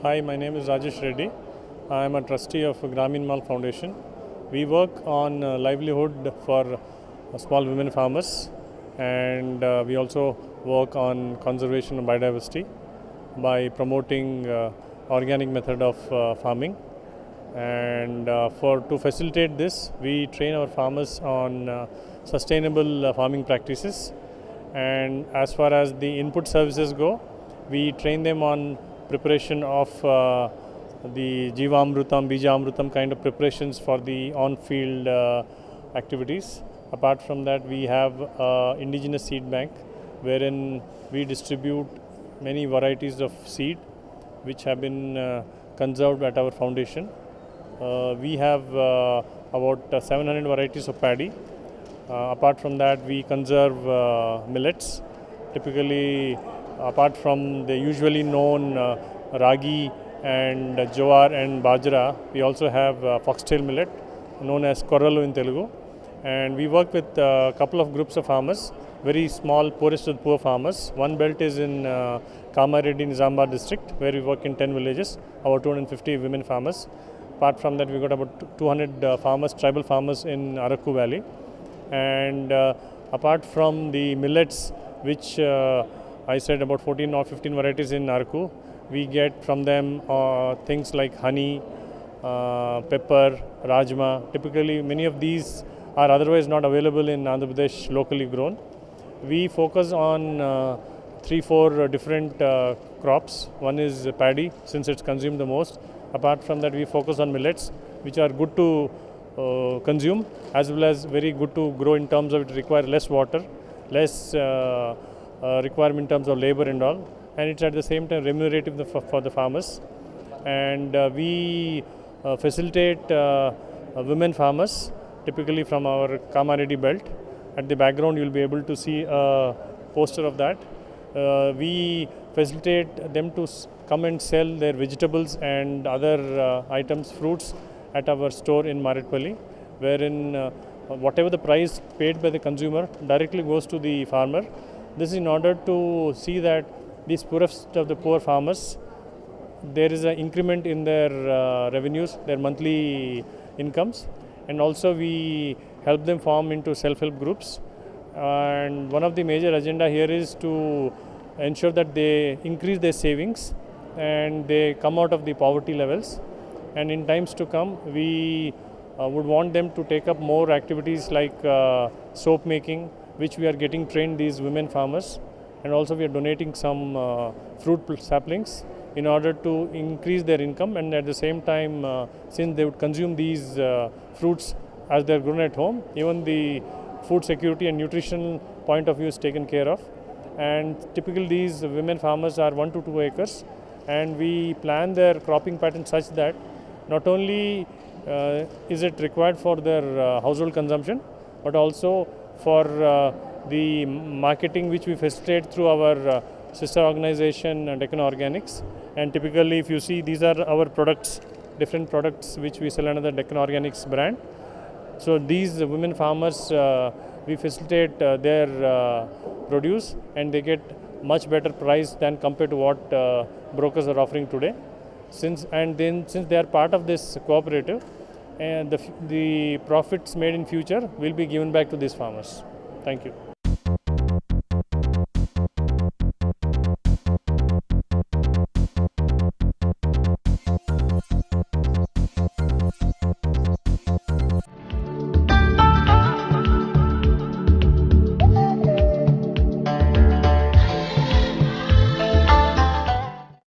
Hi, my name is Rajesh Reddy. I am a trustee of Grameen Mal Foundation. We work on livelihood for small women farmers, and we also work on conservation of biodiversity by promoting organic method of farming. And to facilitate this, we train our farmers on sustainable farming practices. And as far as the input services go, we train them on preparation of the Jiva Amrutam, Bija Amrutam kind of preparations for the on-field activities. Apart from that, we have indigenous seed bank wherein we distribute many varieties of seed which have been conserved at our foundation. We have about 700 varieties of paddy. Apart from that, we conserve millets. Typically, apart from the usually known ragi and jowar and bajra, we also have foxtail millet known as korralu in Telugu. And we work with a couple of groups of farmers, very small, poorest of the poor farmers. One belt is in Kamareddy, Nizamabad district, where we work in 10 villages, about 250 women farmers. Apart from that, we got about 200 farmers, tribal farmers in Araku Valley. And apart from the millets, which I said about 14 or 15 varieties in Araku, we get from them things like honey, pepper, rajma. Typically, many of these are otherwise not available in Andhra Pradesh, locally grown. We focus on 3-4 different crops. One is paddy, since it's consumed the most. Apart from that, we focus on millets, which are good to consume, as well as very good to grow in terms of it require less water, less requirement in terms of labor and all, and it's at the same time remunerative for the farmers. And we facilitate women farmers, typically from our Kamareddy belt. At the background, you'll be able to see a poster of that. We facilitate them to come and sell their vegetables and other items, fruits, at our store in Maredpalli, wherein whatever the price paid by the consumer directly goes to the farmer. This is in order to see that these poorest of the poor farmers, there is an increment in their revenues, their monthly incomes, and also we help them form into self-help groups. And one of the major agenda here is to ensure that they increase their savings and they come out of the poverty levels. And in times to come, we would want them to take up more activities like soap making, which we are getting trained these women farmers. And also we are donating some fruit saplings in order to increase their income. And at the same time, since they would consume these fruits as they are grown at home, even the food security and nutrition point of view is taken care of. And typically these women farmers are 1 to 2 acres. And we plan their cropping pattern such that not only is it required for their household consumption, but also for the marketing, which we facilitate through our sister organization, Deccan Organics. And typically, if you see, these are our products, different products which we sell under the Deccan Organics brand. So these women farmers, we facilitate their produce, and they get much better price than compared to what brokers are offering today. Since they are part of this cooperative, and the profits made in future will be given back to these farmers. Thank you.